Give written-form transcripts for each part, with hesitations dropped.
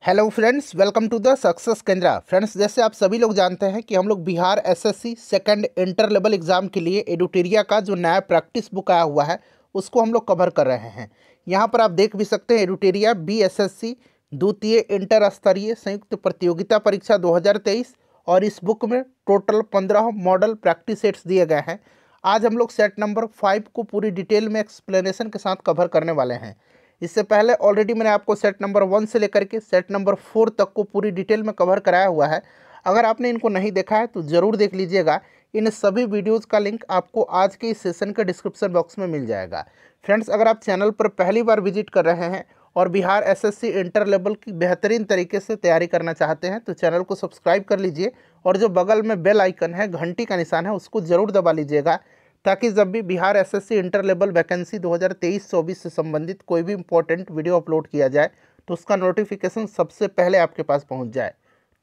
Hello friends, welcome to the success Kendra. Friends, जैसे आप सभी लोग जानते हैं कि हम लोग Bihar SSC second inter level exam के लिए एडुटेरिया का जो नया प्रैक्टिस बुक आया हुआ है उसको हम लोग कवर कर रहे हैं। यहाँ पर आप देख भी सकते हैं एडुटेरिया BSSC द्वितीय इंटर स्तरीय संयुक्त प्रतियोगिता परीक्षा 2023 और इस बुक में टोटल 15 मॉडल प्रैक्टिस सेट्स दिए गए हैं। आज हम लोग सेट नंबर 5 को पूरी डिटेल में एक्सप्लेनेशन के साथ कवर करने वाले हैं। इससे पहले ऑलरेडी मैंने आपको सेट नंबर 1 से लेकर के सेट नंबर 4 तक को पूरी डिटेल में कवर कराया हुआ है। अगर आपने इनको नहीं देखा है तो ज़रूर देख लीजिएगा। इन सभी वीडियोस का लिंक आपको आज के इस सेशन के डिस्क्रिप्शन बॉक्स में मिल जाएगा। फ्रेंड्स, अगर आप चैनल पर पहली बार विजिट कर रहे हैं और बिहार एसएससी इंटर लेवल की बेहतरीन तरीके से तैयारी करना चाहते हैं तो चैनल को सब्सक्राइब कर लीजिए और जो बगल में बेल आइकन है, घंटी का निशान है, उसको ज़रूर दबा लीजिएगा ताकि जब भी Bihar SSC inter level vacancy 2023-24 से संबंधित कोई भी इंपॉर्टेंट वीडियो अपलोड किया जाए तो उसका नोटिफिकेशन सबसे पहले आपके पास पहुंच जाए।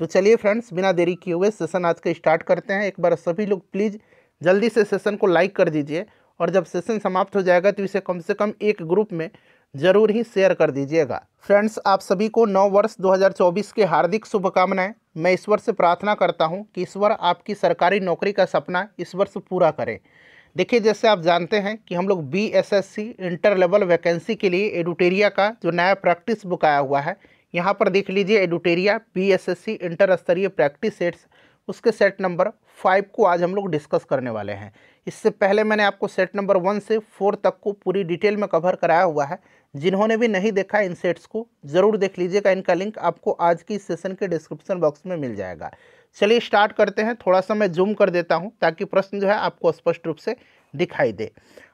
तो चलिए फ्रेंड्स, बिना देरी किए हुए सेशन आज का स्टार्ट करते हैं। एक बार सभी लोग प्लीज़ जल्दी से सेशन को लाइक कर दीजिए और जब सेशन समाप्त हो जाएगा तो इसे कम से कम एक ग्रुप में ज़रूर ही शेयर कर दीजिएगा। फ्रेंड्स, आप सभी को नव वर्ष 2024 के हार्दिक शुभकामनाएं। मैं ईश्वर से प्रार्थना करता हूँ कि ईश्वर आपकी सरकारी नौकरी का सपना इस वर्ष पूरा करें। देखिए, जैसे आप जानते हैं कि हम लोग BSSC इंटर लेवल वैकेंसी के लिए एडुटेरिया का जो नया प्रैक्टिस बुक आया हुआ है, यहाँ पर देख लीजिए एडुटेरिया BSSC इंटर स्तरीय प्रैक्टिस सेट्स, उसके सेट नंबर 5 को आज हम लोग डिस्कस करने वाले हैं। इससे पहले मैंने आपको सेट नंबर 1 से 4 तक को पूरी डिटेल में कवर कराया हुआ है। जिन्होंने भी नहीं देखा इन सेट्स को ज़रूर देख लीजिएगा। इनका लिंक आपको आज की सेशन के डिस्क्रिप्शन बॉक्स में मिल जाएगा। चलिए स्टार्ट करते हैं। थोड़ा सा मैं जूम कर देता हूं ताकि प्रश्न जो है आपको स्पष्ट रूप से दिखाई दे।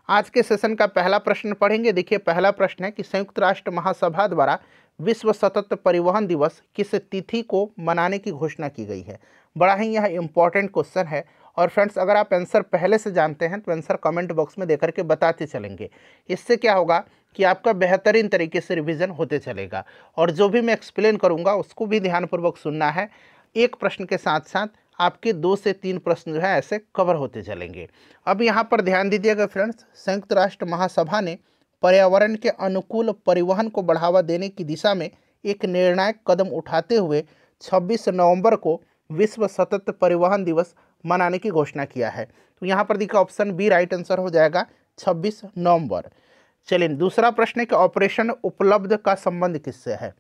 आज के सेशन का पहला प्रश्न पढ़ेंगे। देखिए, पहला प्रश्न है कि संयुक्त राष्ट्र महासभा द्वारा विश्व सतत परिवहन दिवस किस तिथि को मनाने की घोषणा की गई है। बड़ा ही यह इंपॉर्टेंट क्वेश्चन है और फ्रेंड्स, अगर आप आंसर पहले से जानते हैं तो आंसर कमेंट बॉक्स में देकर के बताते चलेंगे। इससे क्या होगा कि आपका बेहतरीन तरीके से रिवीजन होते चलेगा और जो भी मैं एक्सप्लेन करूँगा उसको भी ध्यानपूर्वक सुनना है। एक प्रश्न के साथ साथ आपके 2 से 3 प्रश्न जो है ऐसे कवर होते चलेंगे। अब यहाँ पर ध्यान दीजिएगा फ्रेंड्स, संयुक्त राष्ट्र महासभा ने पर्यावरण के अनुकूल परिवहन को बढ़ावा देने की दिशा में एक निर्णायक कदम उठाते हुए 26 नवंबर को विश्व सतत परिवहन दिवस मनाने की घोषणा किया है। तो यहाँ पर देखिए ऑप्शन बी राइट आंसर हो जाएगा 26 नवंबर। चलिए दूसरा प्रश्न है कि ऑपरेशन उपलब्ध का संबंध किससे है।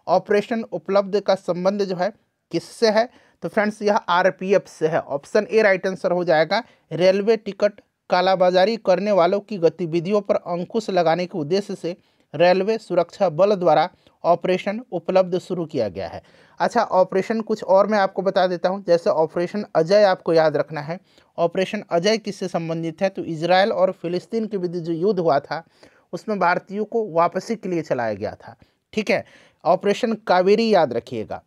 ऑपरेशन उपलब्ध का संबंध जो है किससे है, तो फ्रेंड्स यह RPF से है। ऑप्शन ए राइट आंसर हो जाएगा। रेलवे टिकट कालाबाजारी करने वालों की गतिविधियों पर अंकुश लगाने के उद्देश्य से रेलवे सुरक्षा बल द्वारा ऑपरेशन उपलब्ध शुरू किया गया है। अच्छा, ऑपरेशन कुछ और मैं आपको बता देता हूं। जैसे ऑपरेशन अजय आपको याद रखना है। ऑपरेशन अजय किससे संबंधित है, तो इजराइल और फिलिस्तीन के बीच जो युद्ध हुआ था उसमें भारतीयों को वापसी के लिए चलाया गया था। ठीक है। ऑपरेशन कावेरी याद रखिएगा।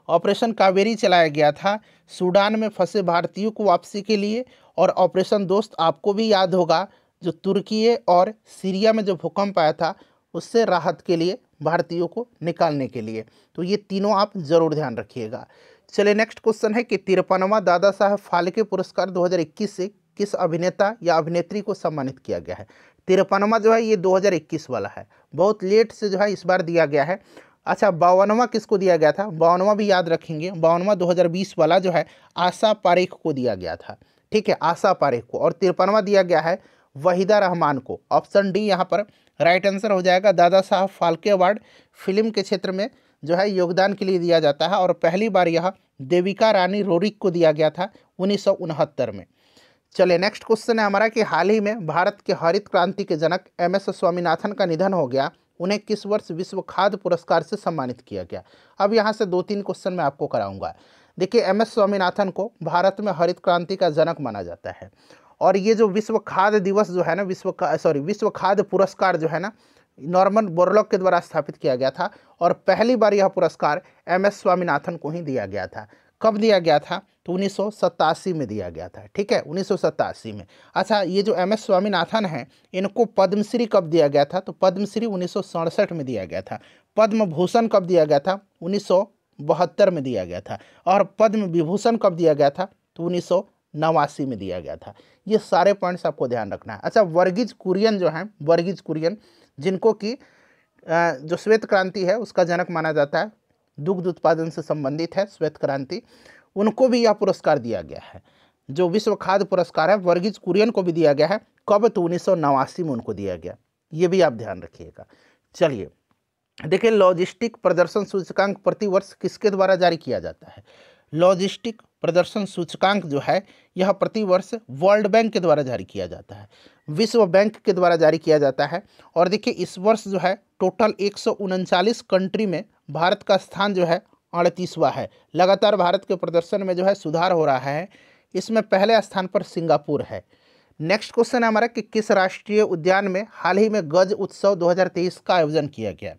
ऑपरेशन कावेरी चलाया गया था सूडान में फंसे भारतीयों को वापसी के लिए। और ऑपरेशन दोस्त आपको भी याद होगा, जो तुर्की और सीरिया में जो भूकंप आया था उससे राहत के लिए भारतीयों को निकालने के लिए। तो ये तीनों आप जरूर ध्यान रखिएगा। चलिए नेक्स्ट क्वेश्चन है कि 53वां दादा साहब फाल्के पुरस्कार 2021 से किस अभिनेता या अभिनेत्री को सम्मानित किया गया है। 53वां जो है ये 2021 वाला है, बहुत लेट से जो है इस बार दिया गया है। अच्छा, 52वां किसको दिया गया था, 52वां भी याद रखेंगे। 52वां 2020 वाला जो है आशा पारेख को दिया गया था। ठीक है, आशा पारेख को। और 53वां दिया गया है वहीदा रहमान को। ऑप्शन डी यहाँ पर राइट आंसर हो जाएगा। दादा साहब फाल्के अवार्ड फिल्म के क्षेत्र में जो है योगदान के लिए दिया जाता है और पहली बार यह देविका रानी रोरिक को दिया गया था 1969 में। चलिए नेक्स्ट क्वेश्चन है हमारा कि हाल ही में भारत के हरित क्रांति के जनक MS स्वामीनाथन का निधन हो गया। उन्हें किस वर्ष विश्व खाद्य पुरस्कार से सम्मानित किया गया। अब यहाँ से 2-3 क्वेश्चन मैं आपको कराऊंगा। देखिए, MS स्वामीनाथन को भारत में हरित क्रांति का जनक माना जाता है और ये जो विश्व खाद्य दिवस जो है ना, विश्व खाद्य पुरस्कार जो है ना, नॉर्मन बोरलॉग के द्वारा स्थापित किया गया था और पहली बार यह पुरस्कार MS स्वामीनाथन को ही दिया गया था। कब दिया गया था, तो 1987 में दिया गया था। ठीक है, 1987 में। अच्छा, ये जो MS स्वामीनाथन हैं इनको पद्मश्री कब दिया गया था, तो पद्मश्री 1967 में दिया गया था। पद्म भूषण कब दिया गया था, 1972 में दिया गया था। और पद्म विभूषण कब दिया गया था, तो 1989 में दिया गया था। ये सारे पॉइंट्स आपको ध्यान रखना है। अच्छा, वर्गीज कुरियन जो हैं, वर्गीज कुरियन जिनको कि जो श्वेत क्रांति है उसका जनक माना जाता है, दुग्ध उत्पादन से संबंधित है श्वेत क्रांति, उनको भी यह पुरस्कार दिया गया है। जो विश्व खाद्य पुरस्कार है वर्गीज कुरियन को भी दिया गया है, कब? तो 1989 में उनको दिया गया, ये भी आप ध्यान रखिएगा। चलिए देखिए, लॉजिस्टिक प्रदर्शन सूचकांक प्रतिवर्ष किसके द्वारा जारी किया जाता है? लॉजिस्टिक प्रदर्शन सूचकांक जो है यह प्रतिवर्ष वर्ल्ड बैंक के द्वारा जारी किया जाता है, विश्व बैंक के द्वारा जारी किया जाता है। और देखिए इस वर्ष जो है टोटल 139 कंट्री में भारत का स्थान जो है 38वां है। लगातार भारत के प्रदर्शन में जो है सुधार हो रहा है। इसमें पहले स्थान पर सिंगापुर है। नेक्स्ट क्वेश्चन है हमारा कि किस राष्ट्रीय उद्यान में हाल ही में गज उत्सव 2023 का आयोजन किया गया?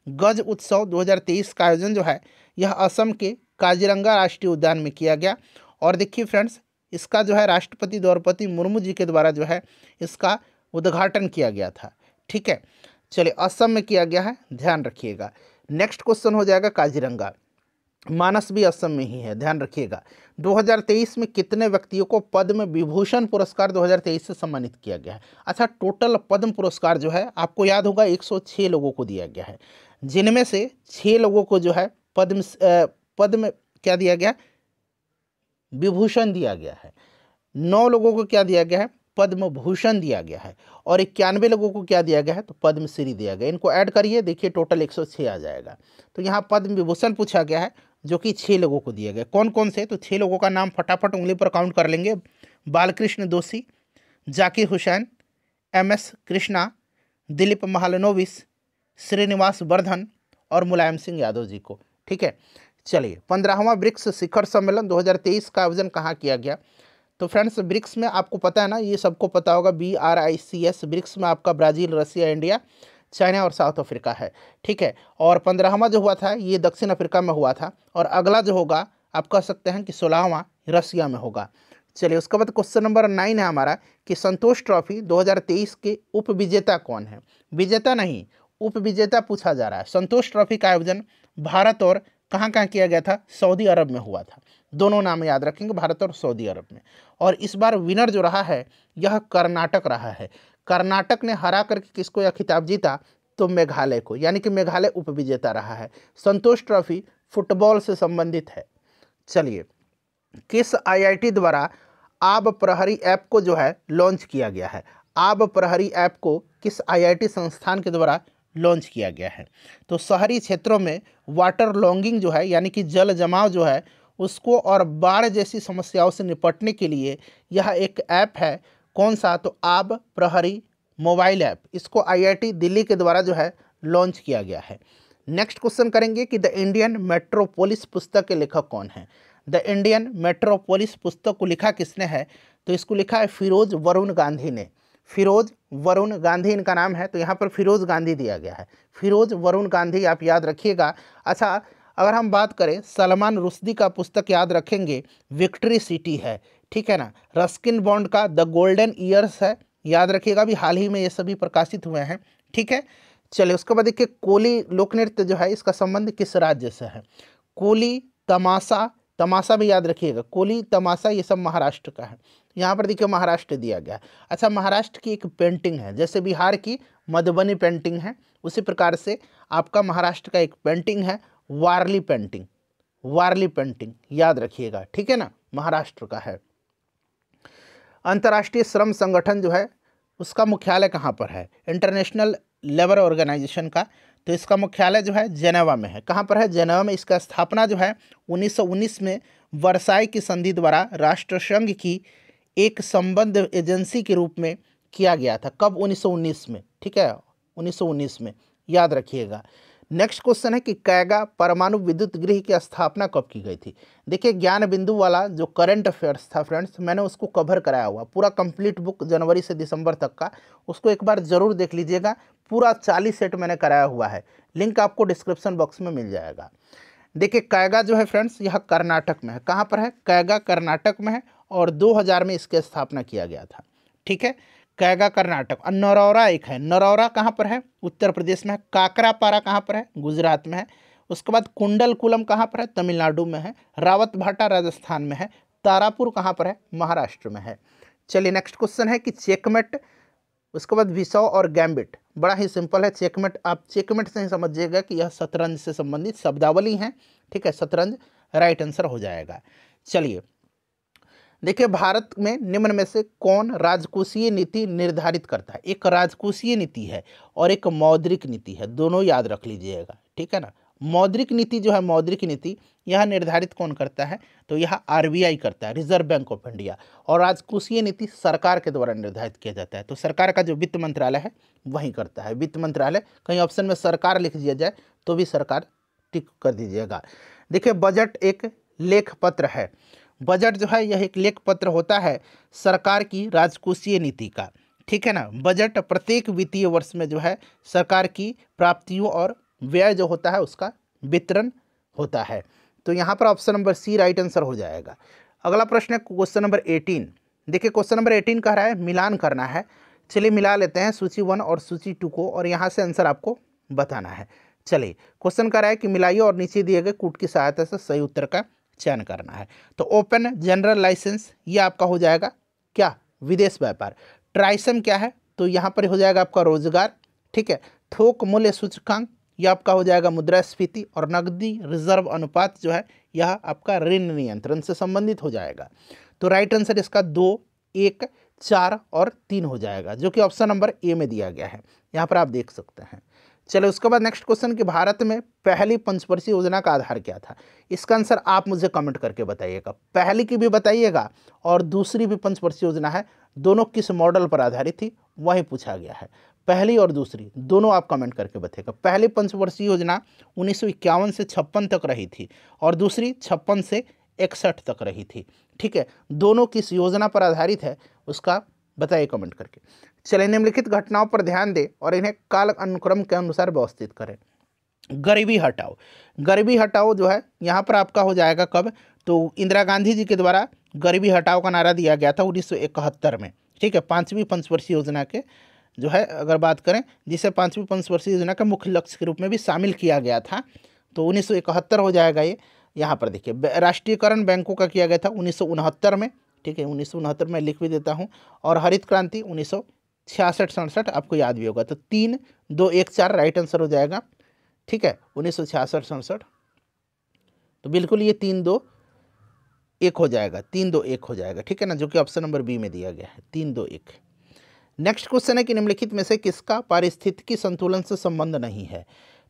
गज उत्सव 2023 का आयोजन जो है यह असम के काजीरंगा राष्ट्रीय उद्यान में किया गया। और देखिए फ्रेंड्स, इसका जो है राष्ट्रपति द्रौपदी मुर्मू जी के द्वारा जो है इसका उद्घाटन किया गया था। ठीक है, चलिए असम में किया गया है, ध्यान रखिएगा। नेक्स्ट क्वेश्चन हो जाएगा काजीरंगा, मानस भी असम में ही है, ध्यान रखिएगा। 2023 में कितने व्यक्तियों को पद्म विभूषण पुरस्कार 2023 से सम्मानित किया गया है? अच्छा, टोटल पद्म पुरस्कार जो है आपको याद होगा 106 लोगों को दिया गया है, जिनमें से 6 लोगों को जो है पद्म क्या दिया गया? विभूषण दिया गया है। 9 लोगों को क्या दिया गया है? पद्म भूषण दिया गया है। और 91 लोगों को क्या दिया गया है? तो पद्मश्री दिया गया। इनको ऐड करिए, देखिए टोटल 106 आ जाएगा। तो यहाँ पद्म विभूषण पूछा गया है जो कि 6 लोगों को दिया गया। कौन कौन से? तो 6 लोगों का नाम फटाफट उंगली पर काउंट कर लेंगे। बालकृष्ण दोषी, जाकिर हुसैन, MS कृष्णा, दिलीप महालनोबिस, श्रीनिवास वर्धन और मुलायम सिंह यादव जी को। ठीक है, चलिए 15वां ब्रिक्स शिखर सम्मेलन 2023 का आयोजन कहाँ किया गया? तो फ्रेंड्स ब्रिक्स में आपको पता है ना, ये सबको पता होगा, BRICS। ब्रिक्स में आपका ब्राज़ील, रसिया, इंडिया, चाइना और साउथ अफ्रीका है। ठीक है, और 15वां जो हुआ था ये दक्षिण अफ्रीका में हुआ था। और अगला जो होगा आप कह सकते हैं कि 16वां रसिया में होगा। चलिए उसके बाद क्वेश्चन नंबर 9 है हमारा कि संतोष ट्रॉफी 2023 के उप विजेता कौन है? विजेता नहीं, उप विजेता पूछा जा रहा है। संतोष ट्रॉफी का आयोजन भारत और कहाँ कहाँ किया गया था? सऊदी अरब में हुआ था। दोनों नाम याद रखेंगे, भारत और सऊदी अरब में। और इस बार विनर जो रहा है यह कर्नाटक रहा है। कर्नाटक ने हरा करके किसको यह खिताब जीता? तो मेघालय को, यानी कि मेघालय उप विजेता रहा है। संतोष ट्रॉफी फुटबॉल से संबंधित है। चलिए, किस IIT द्वारा आब प्रहरी ऐप को जो है लॉन्च किया गया है? आब प्रहरी ऐप को किस IIT संस्थान के द्वारा लॉन्च किया गया है? तो शहरी क्षेत्रों में वाटर लॉगिंग जो है, यानी कि जल जमाव जो है उसको और बाढ़ जैसी समस्याओं से निपटने के लिए यह एक ऐप है। कौन सा? तो आब प्रहरी मोबाइल ऐप। इसको IIT दिल्ली के द्वारा जो है लॉन्च किया गया है। नेक्स्ट क्वेश्चन करेंगे कि द इंडियन मेट्रोपोलिस पुस्तक के लेखक कौन है? द इंडियन मेट्रोपोलिस पुस्तक को लिखा किसने है? तो इसको लिखा है फिरोज वरुण गांधी ने। फिरोज वरुण गांधी इनका नाम है, तो यहाँ पर फिरोज गांधी दिया गया है। फिरोज वरुण गांधी आप याद रखिएगा। अच्छा, अगर हम बात करें सलमान रुश्दी का पुस्तक याद रखेंगे, विक्ट्री सिटी है। ठीक है ना। रस्किन बॉन्ड का द गोल्डन ईयर्स है, याद रखिएगा, अभी हाल ही में ये सभी प्रकाशित हुए हैं। ठीक है, चलिए उसके बाद देखिए कोली लोक नृत्य जो है इसका संबंध किस राज्य से है? कोली तमाशा, तमाशा भी याद रखिएगा, कोली तमाशा ये सब महाराष्ट्र का है। यहाँ पर देखिए महाराष्ट्र दिया गया। अच्छा, महाराष्ट्र की एक पेंटिंग है, जैसे बिहार की मधुबनी पेंटिंग है उसी प्रकार से आपका महाराष्ट्र का एक पेंटिंग है वारली पेंटिंग। वारली पेंटिंग याद रखिएगा, ठीक है ना, महाराष्ट्र का है। अंतर्राष्ट्रीय श्रम संगठन जो है उसका मुख्यालय कहाँ पर है? इंटरनेशनल लेबर ऑर्गेनाइजेशन का, तो इसका मुख्यालय जो है जेनेवा में है। कहाँ पर है? जेनेवा में। इसका स्थापना जो है 1919 में वर्साई की संधि द्वारा राष्ट्रसंघ की एक संबद्ध एजेंसी के रूप में किया गया था। कब? 1919 में। ठीक है, 1919 में, याद रखिएगा। नेक्स्ट क्वेश्चन है कि कैगा परमाणु विद्युत गृह की स्थापना कब की गई थी? देखिए ज्ञान बिंदु वाला जो करंट अफेयर्स था फ्रेंड्स, मैंने उसको कवर कराया हुआ, पूरा कंप्लीट बुक जनवरी से दिसंबर तक का, उसको एक बार जरूर देख लीजिएगा। पूरा 40 सेट मैंने कराया हुआ है, लिंक आपको डिस्क्रिप्शन बॉक्स में मिल जाएगा। देखिए कैगा जो है फ्रेंड्स यह कर्नाटक में है। कहाँ पर है? कैगा कर्नाटक में है और 2000 में इसकी स्थापना किया गया था। ठीक है, कैगा कर्नाटक। और नरौरा एक है, नरौरा कहाँ पर है? उत्तर प्रदेश में है। काकरापारा कहाँ पर है? गुजरात में है। उसके बाद कुंडलकुलम कहाँ पर है? तमिलनाडु में है। रावतभाटा राजस्थान में है। तारापुर कहाँ पर है? महाराष्ट्र में है। चलिए नेक्स्ट क्वेश्चन है कि चेकमेट, उसके बाद विसौ और गैम्बिट बड़ा ही सिंपल है। चेकमेट, आप चेकमेट से ही समझिएगा कि यह शतरंज से संबंधित शब्दावली है। ठीक है, शतरंज राइट आंसर हो जाएगा। चलिए देखिए, भारत में निम्न में से कौन राजकोषीय नीति निर्धारित करता है? एक राजकोषीय नीति है और एक मौद्रिक नीति है, दोनों याद रख लीजिएगा। ठीक है ना। मौद्रिक नीति जो है, मौद्रिक नीति यह निर्धारित कौन करता है? तो यह आरबीआई करता है, रिजर्व बैंक ऑफ इंडिया। और राजकोषीय नीति सरकार के द्वारा निर्धारित किया जाता है, तो सरकार का जो वित्त मंत्रालय है वही करता है। वित्त मंत्रालय, कहीं ऑप्शन में सरकार लिख दिया जाए तो भी सरकार टिक कर दीजिएगा। देखिए, बजट एक लेख पत्र है। बजट जो है यह एक लेख पत्र होता है सरकार की राजकोषीय नीति का। ठीक है ना। बजट प्रत्येक वित्तीय वर्ष में जो है सरकार की प्राप्तियों और व्यय जो होता है उसका वितरण होता है। तो यहाँ पर option number C right answer हो जाएगा। अगला प्रश्न है क्वेश्चन नंबर 18। देखिए, क्वेश्चन नंबर 18 कह रहा है मिलान करना है। चलिए मिला लेते हैं सूची 1 और सूची 2 को, और यहाँ से आंसर आपको बताना है। चलिए, क्वेश्चन कह रहा है कि मिलाइए और नीचे दिए गए कूट की सहायता से सही उत्तर का चयन करना है। तो ओपन जनरल लाइसेंस ये आपका हो जाएगा क्या? विदेश व्यापार। ट्राइसम क्या है? तो यहाँ पर हो जाएगा आपका रोजगार। ठीक है। थोक मूल्य सूचकांक यह आपका हो जाएगा मुद्रास्फीति। और नकदी रिजर्व अनुपात जो है यह आपका ऋण नियंत्रण से संबंधित हो जाएगा। तो राइट आंसर इसका 2, 1, 4 और 3 हो जाएगा, जो कि ऑप्शन नंबर ए में दिया गया है। यहाँ पर आप देख सकते हैं। चलो उसके बाद नेक्स्ट क्वेश्चन कि भारत में पहली पंचवर्षीय योजना का आधार क्या था? इसका आंसर आप मुझे कमेंट करके बताइएगा। पहली की भी बताइएगा और दूसरी भी पंचवर्षीय योजना है, दोनों किस मॉडल पर आधारित थी वही पूछा गया है। पहली और दूसरी दोनों आप कमेंट करके बताइएगा। पहली पंचवर्षीय योजना 1951 से 56 तक रही थी और दूसरी 56 से 61 तक रही थी। ठीक है, दोनों किस योजना पर आधारित है उसका बताइए कमेंट करके। चलिए, निम्नलिखित घटनाओं पर ध्यान दें और इन्हें काल अनुक्रम के अनुसार व्यवस्थित करें। गरीबी हटाओ। गरीबी हटाओ जो है यहाँ पर आपका हो जाएगा कब? तो इंदिरा गांधी जी के द्वारा गरीबी हटाओ का नारा दिया गया था 1971 में। ठीक है, 5वीं पंचवर्षीय योजना के जो है अगर बात करें, जिसे 5वीं पंचवर्षीय योजना का मुख्य लक्ष्य के रूप में भी शामिल किया गया था, तो 1971 हो जाएगा ये। यहाँ पर देखिए, राष्ट्रीयकरण बैंकों का किया गया था 1969 में। ठीक है, 1969 में लिख भी देता हूँ। और हरित क्रांति 1966-67 आपको याद भी होगा। तो 3, 2, 1, 4 राइट आंसर हो जाएगा। ठीक है, 1966-67। तो बिल्कुल ये 3, 2, 1 हो जाएगा। 3, 2, 1 हो जाएगा। ठीक है ना, जो कि ऑप्शन नंबर बी में दिया गया है, 3, 2, 1। नेक्स्ट क्वेश्चन है कि निम्नलिखित में से किसका पारिस्थितिकी संतुलन से संबंध नहीं है?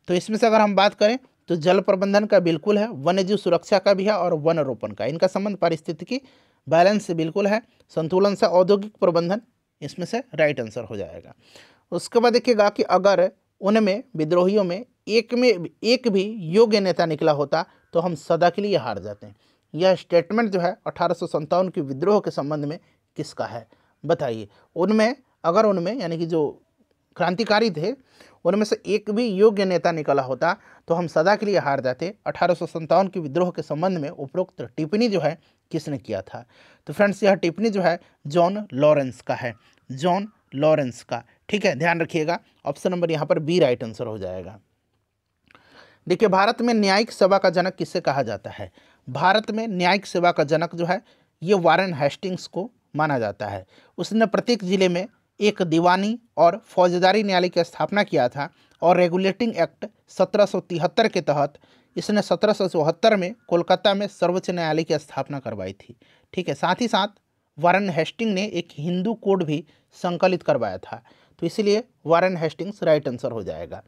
तो इसमें से अगर हम बात करें तो जल प्रबंधन का बिल्कुल है, वन्यजीव सुरक्षा का भी है और वन रोपण का। इनका संबंध पारिस्थितिकी बैलेंस से बिल्कुल है। संतुलन से औद्योगिक प्रबंधन इसमें से राइट आंसर हो जाएगा। उसके बाद देखिएगा कि अगर उनमें विद्रोहियों में एक भी योग्य नेता निकला होता तो हम सदा के लिए हार जाते हैं। यह स्टेटमेंट जो है 1857 के विद्रोह के संबंध में किसका है? बताइए। उनमें यानी कि जो क्रांतिकारी थे उनमें से एक भी योग्य नेता निकला होता तो हम सदा के लिए हार जाते। 1857 के विद्रोह के संबंध में उपरोक्त टिप्पणी जो है किसने किया था? तो फ्रेंड्स, यह टिप्पणी जो है जॉन लॉरेंस का है, जॉन लॉरेंस का। ठीक है, ध्यान रखिएगा। ऑप्शन नंबर यहाँ पर बी राइट आंसर हो जाएगा। देखिए, भारत में न्यायिक सेवा का जनक किससे कहा जाता है? भारत में न्यायिक सेवा का जनक जो है ये वारेन हेस्टिंग्स को माना जाता है। उसने प्रत्येक जिले में एक दीवानी और फौजदारी न्यायालय की स्थापना किया था और रेगुलेटिंग एक्ट 1773 के तहत इसने 1774 में कोलकाता में सर्वोच्च न्यायालय की स्थापना करवाई थी। ठीक है, साथ ही साथ वारेन हेस्टिंग ने एक हिंदू कोड भी संकलित करवाया था, तो इसीलिए वारेन हेस्टिंग्स राइट आंसर हो जाएगा।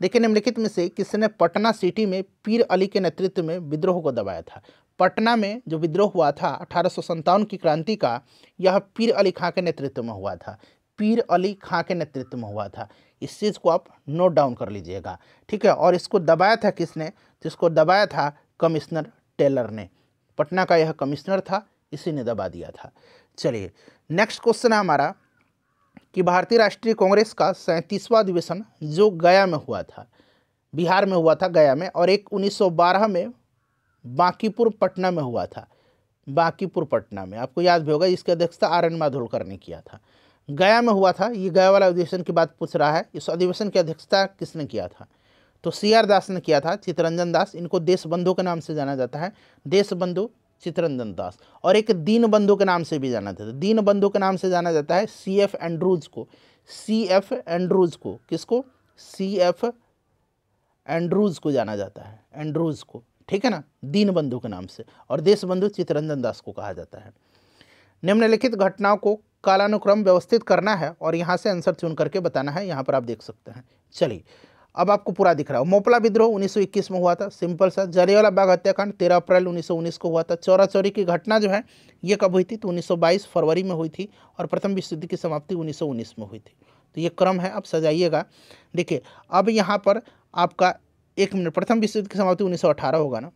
देखिए, निम्नलिखित में से किसने पटना सिटी में पीर अली के नेतृत्व में विद्रोह को दबाया था? पटना में जो विद्रोह हुआ था 1857 की क्रांति का, यह पीर अली खां के नेतृत्व में हुआ था। पीर अली खां के नेतृत्व में हुआ था। इस चीज़ को आप नोट डाउन कर लीजिएगा। ठीक है, और इसको दबाया था किसने? तो इसको दबाया था कमिश्नर टेलर ने। पटना का यह कमिश्नर था, इसी ने दबा दिया था। चलिए, नेक्स्ट क्वेश्चन है हमारा कि भारतीय राष्ट्रीय कांग्रेस का 37वां अधिवेशन जो गया में हुआ था, बिहार में हुआ था गया में, और एक 1912 में बांकीपुर पटना में हुआ था। बांकीपुर पटना में आपको याद भी होगा, इसकी अध्यक्षता आर.एन. माधोलकर ने किया था। गया में हुआ था, ये गया वाला अधिवेशन की बात पूछ रहा है। इस अधिवेशन की अध्यक्षता किसने किया था? तो सी.आर. दास ने किया था, चित्तरंजन दास। इनको देश बंधु के नाम से जाना जाता है, देश बंधु चित्तरंजन दास। और एक दीन बंधु के नाम से भी जाना जाता है, दीन बंधु के नाम से जाना जाता है C.F. एंड्रूज को। C.F. एंड्रूज को, किसको? C.F. एंड्रूज को जाना जाता है, एंड्रूज को, ठीक है ना, दीनबंधु के नाम से। और देशबंधु चित्तरंजन दास को कहा जाता है। निम्नलिखित घटनाओं को कालानुक्रम व्यवस्थित करना है और यहाँ से आंसर चुन करके बताना है। यहाँ पर आप देख सकते हैं। चलिए अब आपको पूरा दिख रहा है। मोपला विद्रोह 1921 में हुआ था, सिंपल सा। जलियांवाला बाग हत्याकांड 13 अप्रैल 1919 को हुआ था। चौरा चौरी की घटना जो है ये कब हुई थी? तो 1922 फरवरी में हुई थी। और प्रथम विश्व युद्ध की समाप्ति 1919 में हुई थी। तो ये क्रम है, आप सजाइएगा। देखिए अब यहाँ पर आपका 1 मिनट, प्रथम विश्व युद्ध की समाप्ति 1918 होगा ना,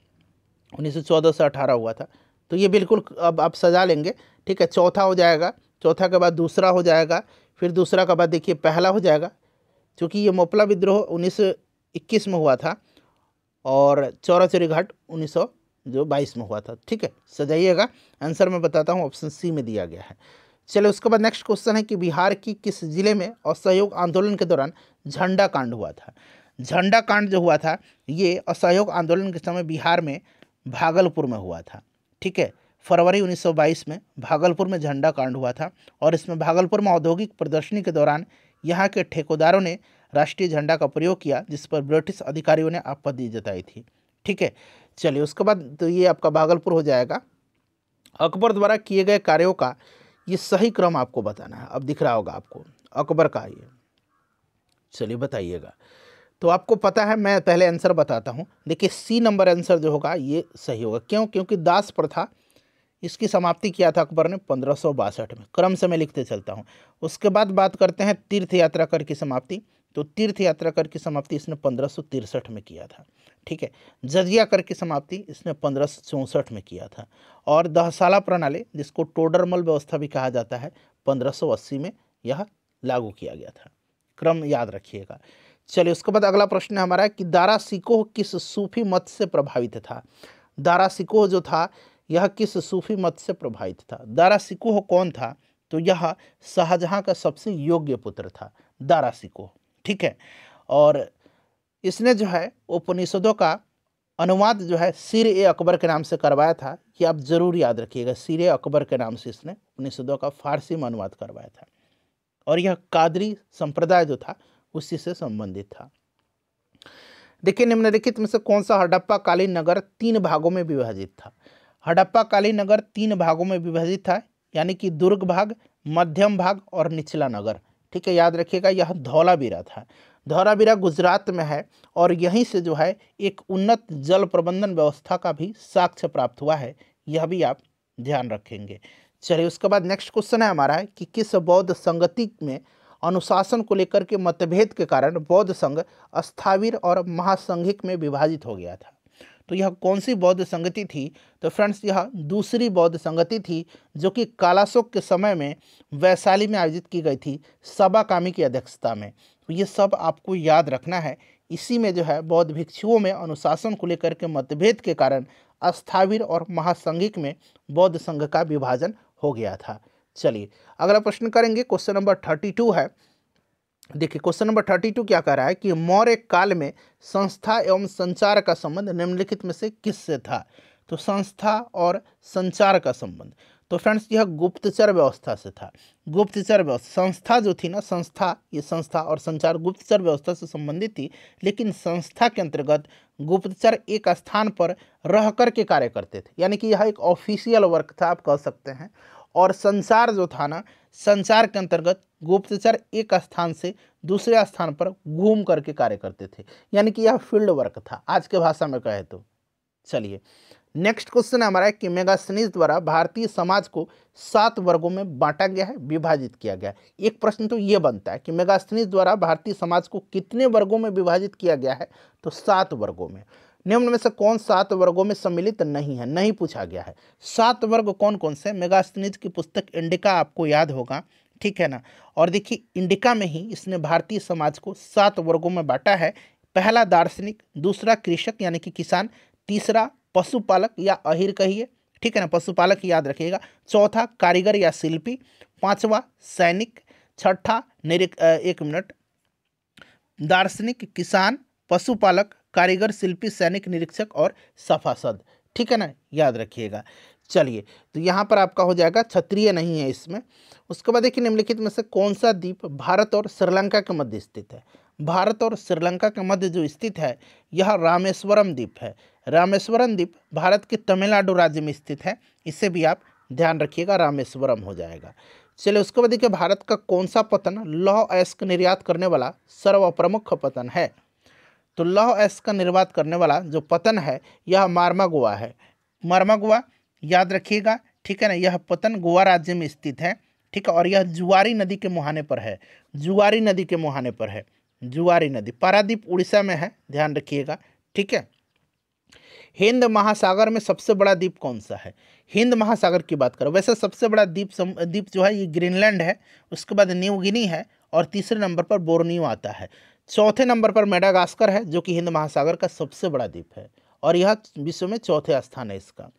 1914 से 18 हुआ था। तो ये बिल्कुल अब आप सजा लेंगे, ठीक है। चौथा हो जाएगा, चौथा के बाद दूसरा हो जाएगा, फिर दूसरा के बाद देखिए पहला हो जाएगा, क्योंकि ये मोपला विद्रोह 1921 में हुआ था और चौरा चौरी घाट 1922 में हुआ था, ठीक है। सजाइएगा। आंसर मैं बताता हूँ, ऑप्शन सी में दिया गया है। चलिए उसके बाद नेक्स्ट क्वेश्चन है कि बिहार की किस जिले में असहयोग आंदोलन के दौरान झंडा कांड हुआ था? झंडा कांड जो हुआ था ये असहयोग आंदोलन के समय बिहार में भागलपुर में हुआ था, ठीक है। फरवरी 1922 में भागलपुर में झंडा कांड हुआ था और इसमें भागलपुर में औद्योगिक प्रदर्शनी के दौरान यहाँ के ठेकेदारों ने राष्ट्रीय झंडा का प्रयोग किया, जिस पर ब्रिटिश अधिकारियों ने आपत्ति जताई थी, ठीक है। चलिए उसके बाद तो ये आपका भागलपुर हो जाएगा। अकबर द्वारा किए गए कार्यों का ये सही क्रम आपको बताना है। अब दिख रहा होगा आपको अकबर का ये, चलिए बताइएगा। तो आपको पता है, मैं पहले आंसर बताता हूँ। देखिए सी नंबर आंसर जो होगा ये सही होगा। क्यों? क्योंकि दास प्रथा इसकी समाप्ति किया था अकबर ने 1562 में। क्रम से मैं लिखते चलता हूँ। उसके बाद बात करते हैं तीर्थ यात्रा कर की समाप्ति। तो तीर्थ यात्रा कर की समाप्ति इसने 1563 में किया था, ठीक है। जजिया कर की समाप्ति इसने 1564 में किया था। और दहसाला प्रणाली, जिसको टोडरमल व्यवस्था भी कहा जाता है, 1580 में यह लागू किया गया था। क्रम याद रखिएगा। चलिए उसके बाद अगला प्रश्न हमारा है कि दारा सिकोह किस सूफी मत से प्रभावित था? दारा सिकोह जो था यह किस सूफी मत से प्रभावित था? दारा सिकोह कौन था? तो यह शाहजहां का सबसे योग्य पुत्र था, दारा सिकोह, ठीक है। और इसने जो है उपनिषदों का अनुवाद जो है सिर ए अकबर के नाम से करवाया था। ये आप जरूर याद रखिएगा, सिर ए अकबर के नाम से इसने उपनिषदों का फारसी में अनुवाद करवाया था। और यह कादरी संप्रदाय जो था उसी से संबंधित था। देखिए निम्नलिखित में से कौन सा हड़प्पा कालीन नगर 3 भागों में विभाजित था? हड़प्पा कालीन नगर 3 भागों में विभाजित था, यानी कि दुर्ग भाग, मध्यम भाग और निचला नगर, ठीक है। याद रखिएगा यह धौलावीरा था। धौलावीरा गुजरात में है और यहीं से जो है एक उन्नत जल प्रबंधन व्यवस्था का भी साक्ष्य प्राप्त हुआ है, यह भी आप ध्यान रखेंगे। चलिए उसके बाद नेक्स्ट क्वेश्चन है हमारा है कि किस बौद्ध संगति में अनुशासन को लेकर के मतभेद के कारण बौद्ध संघ स्थाविर और महासंघिक में विभाजित हो गया था? तो यह कौन सी बौद्ध संगति थी? तो फ्रेंड्स यह दूसरी बौद्ध संगति थी, जो कि कालाशोक के समय में वैशाली में आयोजित की गई थी, सबा कामी की अध्यक्षता में। तो ये सब आपको याद रखना है। इसी में जो है बौद्ध भिक्षुओं में अनुशासन को लेकर के मतभेद के कारण स्थाविर और महासंघिक में बौद्ध संघ का विभाजन हो गया था। चलिए अगला प्रश्न करेंगे, क्वेश्चन नंबर 32 है। देखिए क्वेश्चन नंबर 32 क्या कह रहा है कि मौर्य काल में संस्था एवं संचार का संबंध निम्नलिखित में से किससे था? तो संस्था और संचार का संबंध, तो फ्रेंड्स यह गुप्तचर व्यवस्था से था। गुप्तचर व्यवस्था, संस्था जो थी ना, संस्था, ये संस्था और संचार गुप्तचर व्यवस्था से संबंधित थी। लेकिन संस्था के अंतर्गत गुप्तचर एक स्थान पर रह कर के कार्य करते थे, यानी कि यह एक ऑफिशियल वर्क था, आप कह सकते हैं। और संचार जो था ना, संचार के अंतर्गत गुप्तचर एक स्थान से दूसरे स्थान पर घूम करके कार्य करते थे, यानी कि यह फील्ड वर्क था, आज के भाषा में कहे तो। चलिए नेक्स्ट क्वेश्चन हमारा है कि मेगास्थनीज द्वारा भारतीय समाज को 7 वर्गों में बांटा गया है, विभाजित किया गया है। एक प्रश्न तो ये बनता है कि मेगास्थनीज द्वारा भारतीय समाज को कितने वर्गों में विभाजित किया गया है? तो 7 वर्गों में। निम्न में से कौन 7 वर्गों में सम्मिलित नहीं है? नहीं पूछा गया है। 7 वर्ग कौन कौन से? मेगास्थनीज की पुस्तक इंडिका आपको याद होगा, ठीक है ना। और देखिए इंडिका में ही इसने भारतीय समाज को 7 वर्गों में बांटा है। पहला दार्शनिक, दूसरा कृषक यानी कि किसान, तीसरा पशुपालक या अहिर कहिए, ठीक है ना, पशुपालक ही याद रखिएगा। चौथा कारीगर या शिल्पी, पांचवा सैनिक, छठा एक मिनट, दार्शनिक, किसान, पशुपालक, कारीगर, शिल्पी, सैनिक, निरीक्षक और सफासद, ठीक है ना, याद रखिएगा। चलिए, तो यहाँ पर आपका हो जाएगा क्षत्रिय नहीं है इसमें। उसके बाद देखिए निम्नलिखित में से कौन सा द्वीप भारत और श्रीलंका के मध्य स्थित है। भारत और श्रीलंका के मध्य जो स्थित है यह रामेश्वरम द्वीप है। रामेश्वरम द्वीप भारत के तमिलनाडु राज्य में स्थित है, इसे भी आप ध्यान रखिएगा, रामेश्वरम हो जाएगा। चलिए, उसके बाद देखिए भारत का कौन सा पतन लौह अयस्क निर्यात करने वाला सर्वप्रमुख पतन है। तो लौह अयस्क का निर्यात करने वाला जो पतन है यह मार्मा गोवा है। मार्मा गोवा याद रखिएगा, ठीक है ना। यह पतन गोवा राज्य में स्थित है, ठीक है, और यह जुआरी नदी के मुहाने पर है। जुआरी नदी के मुहाने पर है, जुआरी नदी। पारादीप उड़ीसा में है, ध्यान रखिएगा, ठीक है। हिंद महासागर में सबसे बड़ा द्वीप कौन सा है। हिंद महासागर की बात करो, वैसे सबसे बड़ा द्वीप जो है ये ग्रीनलैंड है, उसके बाद न्यू गिनी है, और तीसरे नंबर पर बोर्नियो आता है। चौथे नंबर पर मेडागास्कर है, जो कि हिंद महासागर का सबसे बड़ा द्वीप है, और यह विश्व में चौथे स्थान है इसका।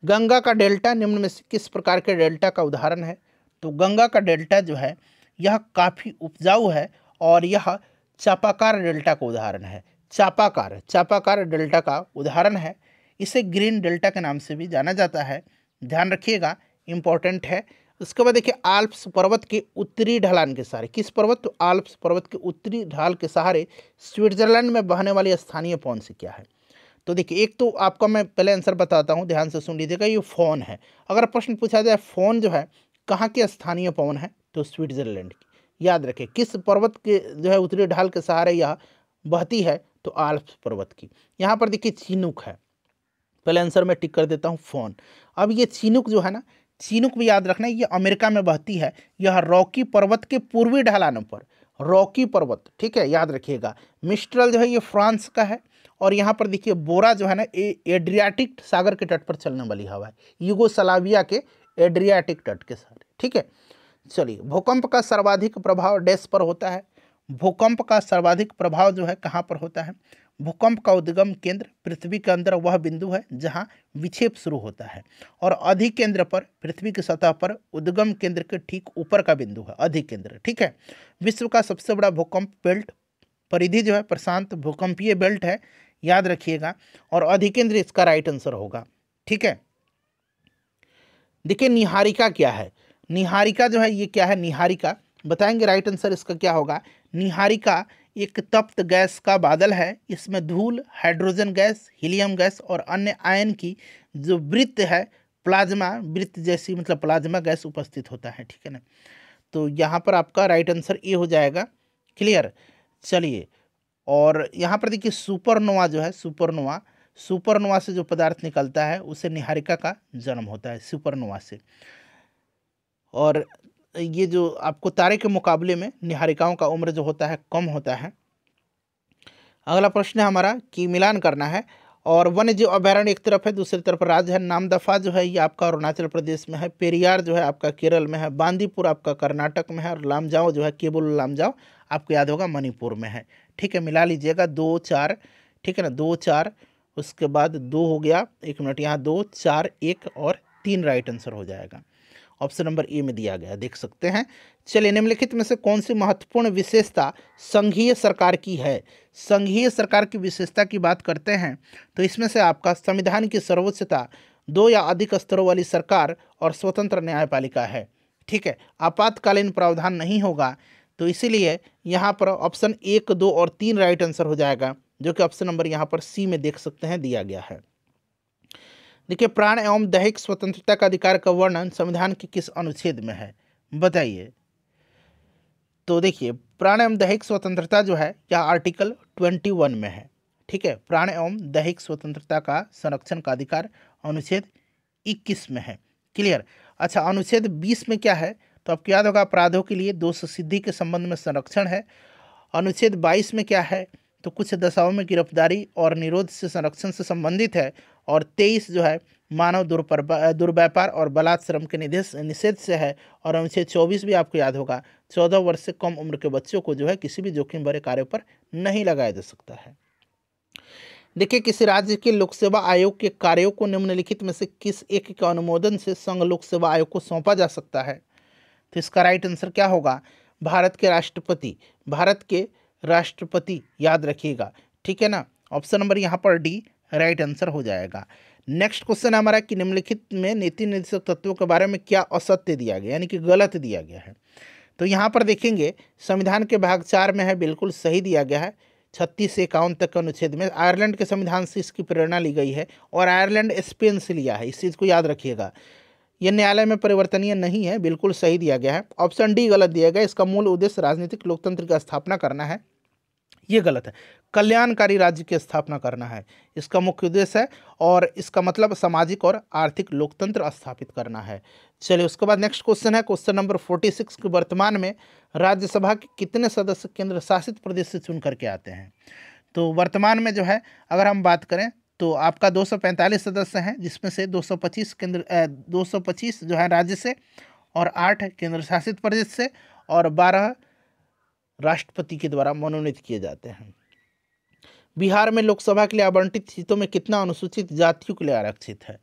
गंगा का डेल्टा निम्न में से किस प्रकार के डेल्टा का उदाहरण है। तो गंगा का डेल्टा जो है यह काफ़ी उपजाऊ है, और यह चापाकार डेल्टा का उदाहरण है। चापाकार डेल्टा का उदाहरण है। इसे ग्रीन डेल्टा के नाम से भी जाना जाता है, ध्यान रखिएगा, इंपॉर्टेंट है। उसके बाद देखिए आल्प्स पर्वत के उत्तरी ढलान के सहारे, किस पर्वत, तो आल्प्स पर्वत के उत्तरी ढाल के सहारे स्विट्जरलैंड में बहने वाली स्थानीय पवन से क्या है। तो देखिए एक तो आपका मैं पहले आंसर बताता हूँ, ध्यान से सुन लीजिएगा, ये फोन है। अगर प्रश्न पूछा जाए फोन जो है कहाँ की स्थानीय पवन है, तो स्विट्जरलैंड की। याद रखें किस पर्वत के जो है उत्तरी ढाल के सहारे यह बहती है, तो आल्प्स पर्वत की। यहाँ पर देखिए चिनूक है, पहले आंसर में टिक कर देता हूँ फोन। अब ये चिनूक जो है ना, चिनूक भी याद रखना, ये अमेरिका में बहती है। यह रॉकी पर्वत के पूर्वी ढलानों पर, रॉकी पर्वत, ठीक है, याद रखिएगा। मिस्ट्रल जो है ये फ्रांस का है, और यहाँ पर देखिए बोरा जो है ना एड्रियाटिक सागर के तट पर चलने वाली हवा है, यूगोस्लाविया के एड्रियाटिक तट के सारे, ठीक है। चलिए, भूकंप का सर्वाधिक प्रभाव डैश पर होता है। भूकंप का सर्वाधिक प्रभाव जो है कहाँ पर होता है। भूकंप का उद्गम केंद्र पृथ्वी के अंदर वह बिंदु है जहाँ विक्षेप शुरू होता है, और अधिकेंद्र पर पृथ्वी की सतह पर उद्गम केंद्र के ठीक ऊपर का बिंदु है अधिकेंद्र, ठीक है। विश्व का सबसे बड़ा भूकंप बेल्ट परिधि जो है प्रशांत भूकंपीय बेल्ट है, याद रखिएगा, और अधिकेंद्र इसका राइट आंसर होगा, ठीक है। देखिए निहारिका क्या है। निहारिका जो है ये क्या है, निहारिका बताएंगे, राइट आंसर इसका क्या होगा। निहारिका एक तप्त गैस का बादल है, इसमें धूल, हाइड्रोजन गैस, हीलियम गैस और अन्य आयन की जो वृत्त है, प्लाज्मा वृत्त जैसी मतलब प्लाज्मा गैस उपस्थित होता है, ठीक है ना। तो यहाँ पर आपका राइट आंसर ए हो जाएगा, क्लियर। चलिए, और यहाँ पर देखिए सुपरनोवा जो है, सुपरनोवा से जो पदार्थ निकलता है उसे निहारिका का जन्म होता है, सुपरनोवा से। और ये जो आपको तारे के मुकाबले में निहारिकाओं का उम्र जो होता है कम होता है। अगला प्रश्न है हमारा कि मिलान करना है, और वन्य जीव अभयारण्य एक तरफ है, दूसरी तरफ राज्य है। नामदफा जो है ये आपका अरुणाचल प्रदेश में है, पेरियार जो है आपका केरल में है, बांदीपुर आपका कर्नाटक में है, और लामजाओ जो है केबुल लामजाओ आपको याद होगा मणिपुर में है, ठीक है। मिला लीजिएगा 2 4, ठीक है ना, 2 4, उसके बाद 2 हो गया, 1 मिनट, यहाँ 2 4 1 और 3 राइट आंसर हो जाएगा। ऑप्शन नंबर ए में दिया गया, देख सकते हैं। चलिए, निम्नलिखित में से कौन सी महत्वपूर्ण विशेषता संघीय सरकार की है। संघीय सरकार की विशेषता की बात करते हैं तो इसमें से आपका संविधान की सर्वोच्चता, 2 या अधिक स्तरों वाली सरकार और स्वतंत्र न्यायपालिका है, ठीक है। आपातकालीन प्रावधान नहीं होगा, तो इसीलिए यहाँ पर ऑप्शन 1 2 और 3 राइट आंसर हो जाएगा, जो कि ऑप्शन नंबर यहाँ पर सी में देख सकते हैं दिया गया है। देखिए, प्राण एवं दैहिक स्वतंत्रता का अधिकार का वर्णन संविधान के किस अनुच्छेद में है, बताइए। तो देखिए, प्राण एवं दैहिक स्वतंत्रता जो है यह आर्टिकल 21 में है, ठीक है। प्राण एवं दैहिक स्वतंत्रता का संरक्षण का अधिकार अनुच्छेद 21 में है, क्लियर। अच्छा, अनुच्छेद 20 में क्या है, तो आपको याद होगा अपराधों के लिए दोष सिद्धि के संबंध में संरक्षण है। अनुच्छेद 22 में क्या है, तो कुछ दशाओं में गिरफ्तारी और निरोध से संरक्षण से संबंधित है, और 23 जो है मानव दुर्व्यापार और बलात् श्रम के निषेध से है, और अनुच्छेद 24 भी आपको याद होगा 14 वर्ष से कम उम्र के बच्चों को जो है किसी भी जोखिम भरे कार्यों पर नहीं लगाया जा सकता है। देखिए, किसी राज्य के लोक सेवा आयोग के कार्यों को निम्नलिखित में से किस एक के अनुमोदन से संघ लोक सेवा आयोग को सौंपा जा सकता है, तो इसका राइट आंसर क्या होगा, भारत के राष्ट्रपति, भारत के राष्ट्रपति, याद रखिएगा, ठीक है ना। ऑप्शन नंबर यहाँ पर डी राइट आंसर हो जाएगा। नेक्स्ट क्वेश्चन हमारा कि निम्नलिखित में नीति निर्देशक तत्वों के बारे में क्या असत्य दिया गया, यानी कि गलत दिया गया है। तो यहाँ पर देखेंगे संविधान के भाग 4 में है, बिल्कुल सही दिया गया है। 36 से 51 तक के अनुच्छेद में आयरलैंड के संविधान से इसकी प्रेरणा ली गई है और आयरलैंड स्पेन से लिया है, इस चीज़ को याद रखिएगा। यह न्यायालय में परिवर्तनीय नहीं है, बिल्कुल सही दिया गया है। ऑप्शन डी गलत दिया गया, इसका मूल उद्देश्य राजनीतिक लोकतंत्र की स्थापना करना है, ये गलत है। कल्याणकारी राज्य की स्थापना करना है इसका मुख्य उद्देश्य है, और इसका मतलब सामाजिक और आर्थिक लोकतंत्र स्थापित करना है। चलिए उसके बाद नेक्स्ट क्वेश्चन है क्वेश्चन नंबर 46 कि वर्तमान में राज्यसभा के कितने सदस्य केंद्र शासित प्रदेश से चुन करके आते हैं। तो वर्तमान में जो है अगर हम बात करें तो आपका 245 सदस्य हैं, जिसमें से 225 जो है राज्य से, और 8 केंद्र शासित प्रदेश से, और 12 राष्ट्रपति के द्वारा मनोनीत किए जाते हैं। बिहार में लोकसभा के लिए आवंटित सीटों में कितना अनुसूचित जातियों के लिए आरक्षित है।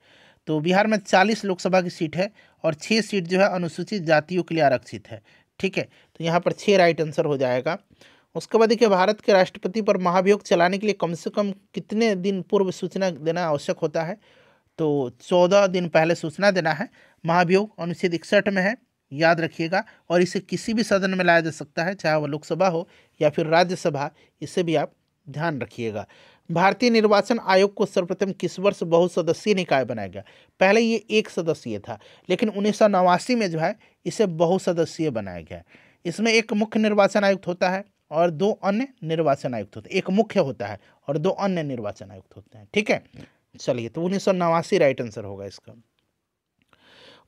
तो बिहार में 40 लोकसभा की सीट है और 6 सीट जो है अनुसूचित जातियों के लिए आरक्षित है। ठीक है, तो यहाँ पर 6 राइट आंसर हो जाएगा। उसके बाद देखिए भारत के राष्ट्रपति पर महाभियोग चलाने के लिए कम से कम कितने दिन पूर्व सूचना देना आवश्यक होता है। तो 14 दिन पहले सूचना देना है। महाभियोग अनुच्छेद 61 में है, याद रखिएगा। और इसे किसी भी सदन में लाया जा सकता है, चाहे वह लोकसभा हो या फिर राज्यसभा, इसे भी आप ध्यान रखिएगा। भारतीय निर्वाचन आयोग को सर्वप्रथम किस वर्ष बहुसदस्यीय निकाय बनाया गया। पहले ये एक सदस्यीय था, लेकिन 1989 में जो है इसे बहुसदस्यीय बनाया गया। इसमें एक मुख्य निर्वाचन आयुक्त होता है और 2 अन्य निर्वाचन आयुक्त होते हैं। एक मुख्य होता है और 2 अन्य निर्वाचन आयुक्त होते हैं। ठीक है, चलिए तो 1989 राइट आंसर होगा इसका।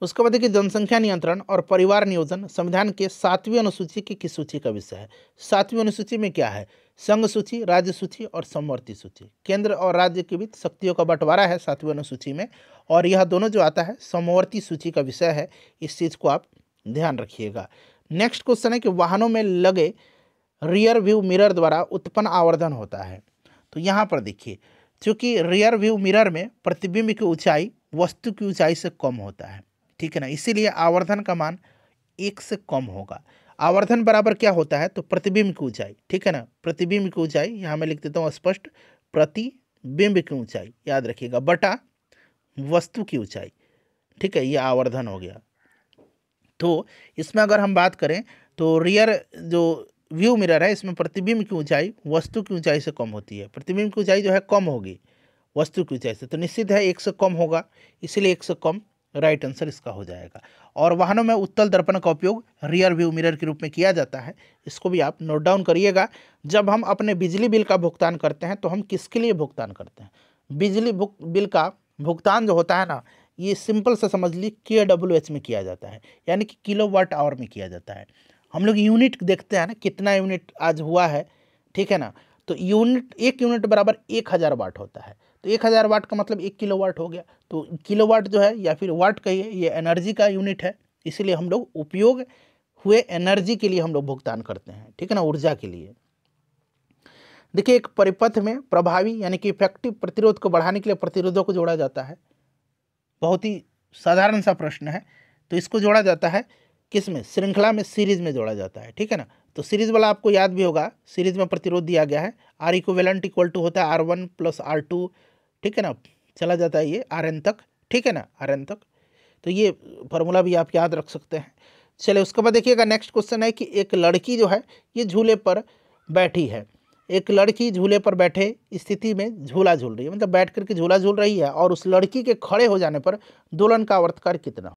उसके बाद देखिए जनसंख्या नियंत्रण और परिवार नियोजन संविधान के 7वीं अनुसूची की किस सूची का विषय है। 7वीं अनुसूची में क्या है, संघ सूची, राज्य सूची और समवर्ती सूची। केंद्र और राज्य के बीच शक्तियों का बंटवारा है 7वीं अनुसूची में, और यह दोनों जो आता है समवर्ती सूची का विषय है, इस चीज़ को आप ध्यान रखिएगा। नेक्स्ट क्वेश्चन है कि वाहनों में लगे रियर व्यू मिरर द्वारा उत्पन्न आवर्धन होता है। तो यहाँ पर देखिए, चूंकि रियर व्यू मिरर में प्रतिबिंब की ऊंचाई वस्तु की ऊंचाई से कम होता है, ठीक है ना, इसीलिए आवर्धन का मान 1 से कम होगा। आवर्धन बराबर क्या होता है, तो प्रतिबिंब की ऊंचाई, ठीक है ना, प्रतिबिंब की ऊंचाई, यहाँ मैं लिख देता हूँ स्पष्ट, प्रतिबिंब की ऊंचाई याद रखिएगा, बटा वस्तु की ऊंचाई। ठीक है, ये आवर्धन हो गया। तो इसमें अगर हम बात करें तो रियर जो व्यू मिरर है, इसमें प्रतिबिंब की ऊंचाई वस्तु की ऊंचाई से कम होती है। प्रतिबिंब की ऊंचाई जो है कम होगी वस्तु की ऊंचाई से, तो निश्चित है 1 से कम होगा, इसलिए 1 से कम राइट आंसर इसका हो जाएगा। और वाहनों में उत्तल दर्पण का उपयोग रियर व्यू मिरर के रूप में किया जाता है, इसको भी आप नोट डाउन करिएगा। जब हम अपने बिजली बिल का भुगतान करते हैं तो हम किसके लिए भुगतान करते हैं। बिजली बिल का भुगतान जो होता है ना, ये सिंपल से समझ ली KWH में किया जाता है, यानी कि किलोवाट आवर में किया जाता है। हम लोग यूनिट देखते हैं ना, कितना यूनिट आज हुआ है, ठीक है ना, तो यूनिट 1 यूनिट बराबर 1000 वाट होता है। तो 1000 वाट का मतलब 1 किलोवाट हो गया। तो किलोवाट जो है या फिर वाट कहिए, ये एनर्जी का यूनिट है, इसीलिए हम लोग उपयोग हुए एनर्जी के लिए हम लोग भुगतान करते हैं, ठीक है ना, ऊर्जा के लिए। देखिए एक परिपथ में प्रभावी यानी कि इफेक्टिव प्रतिरोध को बढ़ाने के लिए प्रतिरोधों को जोड़ा जाता है। बहुत ही साधारण सा प्रश्न है, तो इसको जोड़ा जाता है किस में, श्रृंखला में, सीरीज में जोड़ा जाता है, ठीक है ना। तो सीरीज वाला आपको याद भी होगा, सीरीज में प्रतिरोध दिया गया है, R इक्विवेलेंट इक्वल टू होता है R1 + R2, ठीक है ना, चला जाता है ये Rn तक, ठीक है ना, Rn तक। तो ये फार्मूला भी आप याद रख सकते हैं। चलिए उसके बाद देखिएगा नेक्स्ट क्वेश्चन है कि एक लड़की जो है ये झूले पर बैठी है। एक लड़की झूले पर बैठे स्थिति में झूला झूल रही है, मतलब बैठ करके झूला झूल रही है, और उस लड़की के खड़े हो जाने पर दोलन का आवर्तकाल कितना।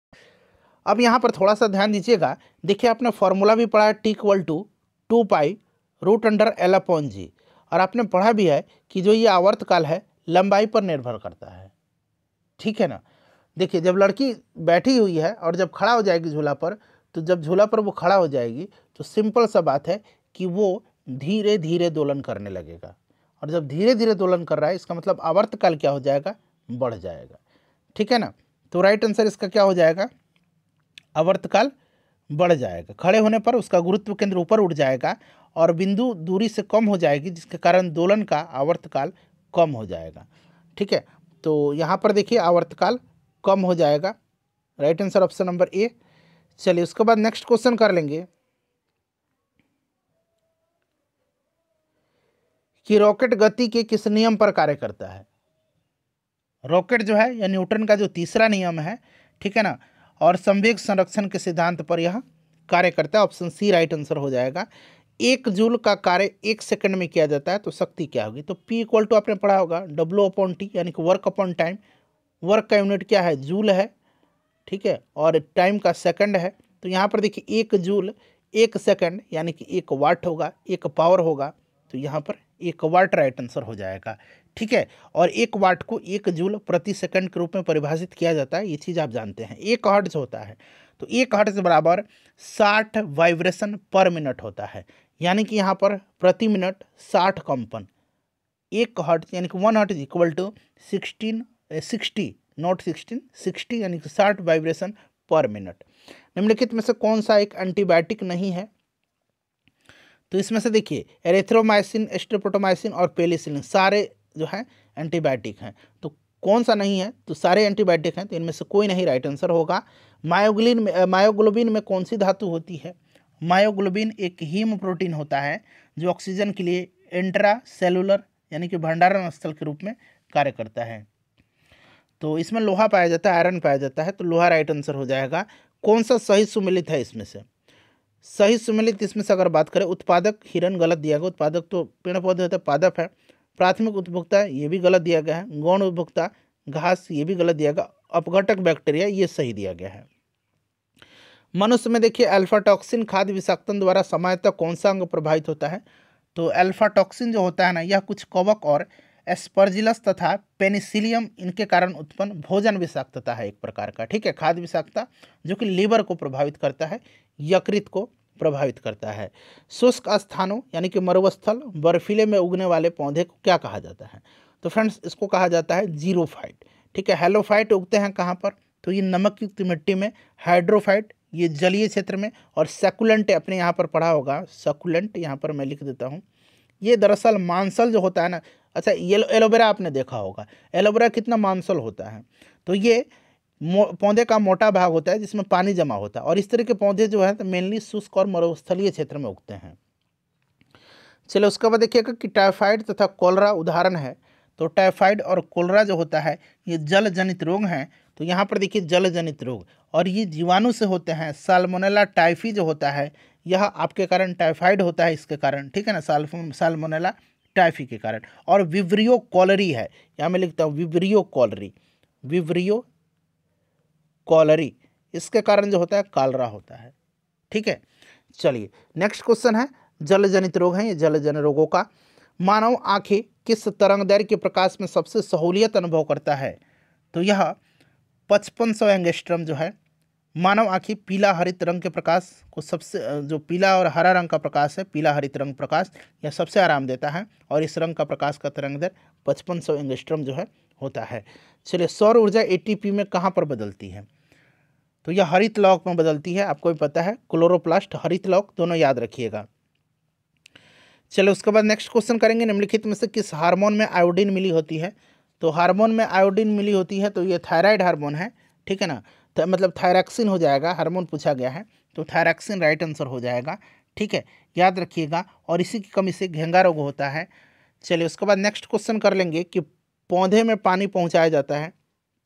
अब यहाँ पर थोड़ा सा ध्यान दीजिएगा। देखिए आपने फॉर्मूला भी पढ़ा है T = 2π√L/g, और आपने पढ़ा भी है कि जो ये आवर्तकाल है लंबाई पर निर्भर करता है, ठीक है ना। देखिए जब लड़की बैठी हुई है और जब खड़ा हो जाएगी झूला पर, तो जब झूला पर वो खड़ा हो जाएगी तो सिंपल सा बात है कि वो धीरे धीरे दोलन करने लगेगा, और जब धीरे धीरे दोलन कर रहा है इसका मतलब आवर्तकाल क्या हो जाएगा, बढ़ जाएगा, ठीक है ना। तो राइट आंसर इसका क्या हो जाएगा, आवर्तकाल बढ़ जाएगा। खड़े होने पर उसका गुरुत्व केंद्र ऊपर उठ जाएगा और बिंदु दूरी से कम हो जाएगी, जिसके कारण दोलन का आवर्तकाल कम हो जाएगा, ठीक है। तो यहाँ पर देखिए आवर्तकाल कम हो जाएगा, right answer option number A। चलिए उसके बाद नेक्स्ट क्वेश्चन कर लेंगे कि रॉकेट गति के किस नियम पर कार्य करता है। रॉकेट जो है यह न्यूटन का जो तीसरा नियम है, ठीक है ना, और संवेग संरक्षण के सिद्धांत पर यह कार्य करता है। ऑप्शन सी राइट आंसर हो जाएगा। 1 जूल का कार्य 1 सेकंड में किया जाता है तो शक्ति क्या होगी? तो P इक्वल टू आपने पढ़ा होगा W/T, यानी कि वर्क अपॉन टाइम। वर्क का यूनिट क्या है? जूल है, ठीक है, और टाइम का सेकंड है। तो यहाँ पर देखिए 1 जूल 1 सेकंड यानी कि 1 वाट होगा, 1 पावर होगा, तो यहाँ पर 1 वाट राइट आंसर हो जाएगा, ठीक है। और 1 वाट को 1 जूल/सेकंड के रूप में परिभाषित किया जाता है, ये चीज़ आप जानते हैं। 1 हर्ट्ज होता है, तो 1 हर्ट्ज बराबर 60 वाइब्रेशन पर मिनट होता है, यानी कि यहाँ पर प्रति मिनट 60 कंपन। 1 हर्ट्ज यानी कि 1 हर्ट्ज इक्वल टू 60 नॉट 16 60 यानी कि 60 वाइब्रेशन पर मिनट। निम्नलिखित में से कौन सा एक एंटीबायोटिक नहीं है? तो इसमें से देखिए एरिथ्रोमाइसिन, स्ट्रेप्टोमाइसिन और पेनिसिलिन सारे जो है एंटीबायोटिक हैं। तो कौन सा नहीं है? तो सारे एंटीबायोटिक हैं, तो इनमें से कोई नहीं राइट आंसर होगा। मायोग्लोबिन में कौन सी धातु होती है? मायोग्लोबिन एक हीम प्रोटीन होता है जो ऑक्सीजन के लिए इंट्रा सेलुलर यानी कि भंडारण स्थल के रूप में कार्य करता है। तो इसमें लोहा पाया जाता है, आयरन पाया जाता है, तो लोहा राइट आंसर हो जाएगा। कौन सा सही सुमेलित है इसमें से? सही सुमेलित इसमें से अगर बात करें, उत्पादक हिरन गलत दिया गया, उत्पादक तो पेड़ पौधे होता है, पादप है। प्राथमिक उपभोक्ता ये भी गलत दिया गया है। गौण उपभोक्ता घास ये भी गलत दिया गया। अपघटक बैक्टीरिया ये सही दिया गया है। मनुष्य में देखिए अल्फा टॉक्सिन खाद्य विषाक्तन द्वारा सामान्यतः कौन सा अंग प्रभावित होता है? तो अल्फा टॉक्सिन जो होता है ना, यह कुछ कवक और एस्परजिलस तथा पेनिसिलियम इनके कारण उत्पन्न भोजन विषाक्तता है एक प्रकार का, ठीक है, खाद्य विषाक्तता जो कि लीवर को प्रभावित करता है, यकृत को प्रभावित करता है। शुष्क स्थानों यानी कि मरुस्थल, बर्फीले में उगने वाले पौधे को क्या कहा जाता है? तो फ्रेंड्स इसको कहा जाता है जीरोफाइट, ठीक है। हेलोफाइट उगते हैं कहाँ पर? तो ये नमक युक्त मिट्टी में। हाइड्रोफाइट ये जलीय क्षेत्र में। और सैकुलेंट अपने यहाँ पर पढ़ा होगा, सैकुलेंट यहाँ पर मैं लिख देता हूँ। ये दरअसल मांसल जो होता है ना, अच्छा ये एलोवेरा आपने देखा होगा, एलोवेरा कितना मांसल होता है, तो ये पौधे का मोटा भाग होता है जिसमें पानी जमा होता है, और इस तरह के पौधे जो है तो मेनली शुष्क और मरुस्थलीय क्षेत्र में उगते हैं। चलो उसके बाद देखिएगा कि टाइफाइड तथा कोलरा उदाहरण है। तो टाइफाइड और कोलरा जो होता है ये जल जनित रोग हैं। तो यहाँ पर देखिए जल जनित रोग, और ये जीवाणु से होते हैं। साल्मोनेला टाइफी जो होता है यह आपके कारण टाइफाइड होता है, इसके कारण, ठीक है ना, साल्मोनेला टाइफी के कारण। और विब्रियो कॉलरी है, यहाँ मैं लिखता हूँ विब्रियो कॉलरी, विब्रियो कॉलरी, इसके कारण जो होता है कालरा होता है, ठीक है। चलिए नेक्स्ट क्वेश्चन है, जल जनित रोग है ये जल जनित रोगों का। मानव आंखें किस तरंगदैर्घ्य के प्रकाश में सबसे सहूलियत अनुभव करता है? तो यह 5500 एंगस्ट्रम जो है। मानव आंखें पीला हरित रंग के प्रकाश को सबसे, जो पीला और हरा रंग का प्रकाश है, पीला हरित रंग प्रकाश, यह सबसे आराम देता है, और इस रंग का प्रकाश का तरंगदैर्घ्य 5500 एंगस्ट्रम जो है होता है। चलिए सौर ऊर्जा एटीपी में कहाँ पर बदलती है? तो यह हरित लौक में बदलती है, आपको भी पता है, क्लोरोप्लास्ट, हरित लौक, दोनों याद रखिएगा। चलो उसके बाद नेक्स्ट क्वेश्चन करेंगे, निम्नलिखित में से किस हार्मोन में आयोडीन मिली होती है? तो हार्मोन में आयोडीन मिली होती है तो ये थायराइड हार्मोन है, ठीक है ना, तो मतलब थायरॉक्सिन हो जाएगा, हार्मोन पूछा गया है तो थायरॉक्सिन राइट आंसर हो जाएगा, ठीक है, याद रखिएगा। और इसी की कमी से घेंगा रोग होता है। चलिए उसके बाद नेक्स्ट क्वेश्चन कर लेंगे कि पौधे में पानी पहुँचाया जाता है,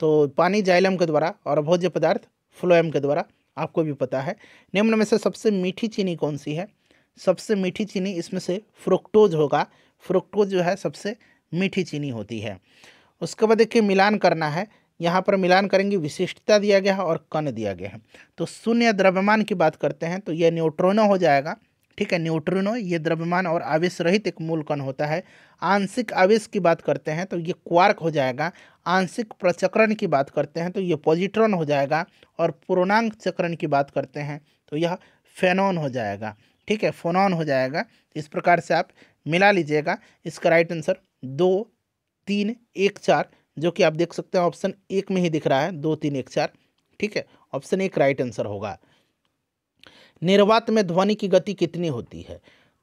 तो पानी जाइलम के द्वारा और भोज्य पदार्थ फ्लोएम के द्वारा, आपको भी पता है। निम्न में से सबसे मीठी चीनी कौन सी है? सबसे मीठी चीनी इसमें से फ्रुक्टोज होगा। फ्रुक्टोज जो है सबसे मीठी चीनी होती है। उसके बाद देखिए मिलान करना है, यहाँ पर मिलान करेंगे, विशिष्टता दिया गया है और कण दिया गया है। तो शून्य द्रव्यमान की बात करते हैं तो यह न्यूट्रिनो हो जाएगा, ठीक है, न्यूट्रिनो ये द्रव्यमान और आवेश रहित एक मूल कण होता है। आंशिक आवेश की बात करते हैं तो ये क्वार्क हो जाएगा। आंशिक प्रचक्रण की बात करते हैं तो ये पॉजिट्रॉन हो जाएगा। और पूर्णांक चक्रण की बात करते हैं तो यह फेनॉन हो जाएगा, ठीक है, फोनॉन हो जाएगा। इस प्रकार से आप मिला लीजिएगा। इसका राइट आंसर 2 3 1 4, जो कि आप देख सकते हैं ऑप्शन 1 में ही दिख रहा है, 2 3 1 4, ठीक है, ऑप्शन 1 राइट आंसर होगा। निर्वात में ध्वनि की गति कितनी होती है?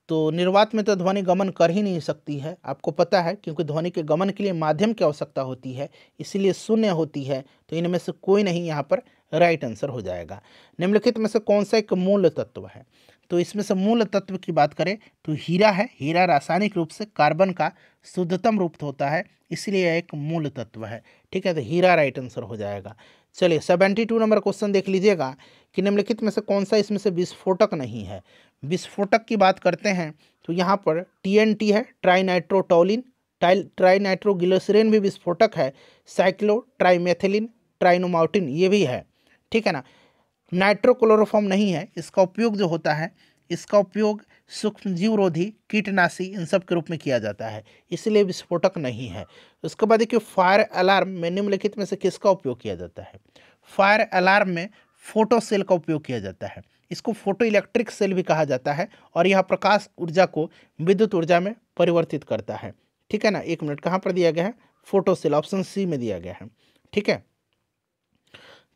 तो निर्वात में तो ध्वनि गमन कर ही नहीं सकती है, आपको पता है, क्योंकि ध्वनि के गमन के लिए माध्यम की आवश्यकता होती है, इसीलिए शून्य होती है। तो इनमें से कोई नहीं यहाँ पर राइट आंसर हो जाएगा। निम्नलिखित में से कौन सा एक मूल तत्व है? तो इसमें से मूल तत्व की बात करें तो हीरा है। हीरा रासायनिक रूप से कार्बन का शुद्धतम रूप होता है, इसलिए यह एक मूल तत्व है। ठीक है, तो हीरा राइट आंसर हो जाएगा। चलिए 72 नंबर क्वेश्चन देख लीजिएगा कि निम्नलिखित में से कौन सा इसमें से विस्फोटक नहीं है। विस्फोटक की बात करते हैं तो यहाँ पर TNT है, ट्राइनाइट्रोटोलिन, ट्राइनाइट्रोग्लिसरीन भी विस्फोटक है, साइक्लो ट्राइमेथिलीन, ट्राइनोमाउटिन ये भी है। ठीक है ना। नाइट्रोक्लोरोफॉर्म नहीं है। इसका उपयोग जो होता है, इसका उपयोग सूक्ष्मजीवरोधी, कीटनाशी इन सब के रूप में किया जाता है, इसलिए विस्फोटक नहीं है। उसके बाद देखिए फायर अलार्म में निम्नलिखित में से किसका उपयोग किया जाता है। फायर अलार्म में फोटो सेल का उपयोग किया जाता है। इसको फोटो इलेक्ट्रिक सेल भी कहा जाता है और यह प्रकाश ऊर्जा को विद्युत ऊर्जा में परिवर्तित करता है। ठीक है ना। 1 मिनट, कहाँ पर दिया गया है, फोटो सेल, ऑप्शन सी में दिया गया है। ठीक है।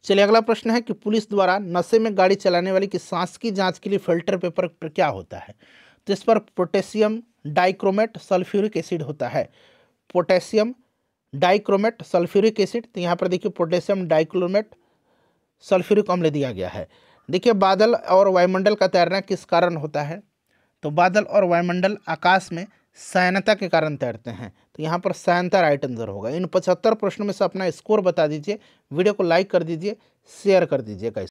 चलिए अगला प्रश्न है कि पुलिस द्वारा नशे में गाड़ी चलाने वाले की सांस की जांच के लिए फिल्टर पेपर पर क्या होता है। तो इस पर पोटेशियम डाइक्रोमेट सल्फ्यूरिक एसिड होता है। पोटेशियम डाइक्रोमेट सल्फ्यूरिक एसिड, तो यहाँ पर देखिए पोटेशियम डाइक्रोमेट सल्फ्यूरिक अम्ल दिया गया है। देखिए बादल और वायुमंडल का तैरना किस कारण होता है। तो बादल और वायुमंडल आकाश में सैनता के कारण तैरते हैं, तो यहाँ पर सैनता राइट आंसर होगा। इन 75 प्रश्नों में से अपना स्कोर बता दीजिए। वीडियो को लाइक कर दीजिए, शेयर कर दीजिएगा।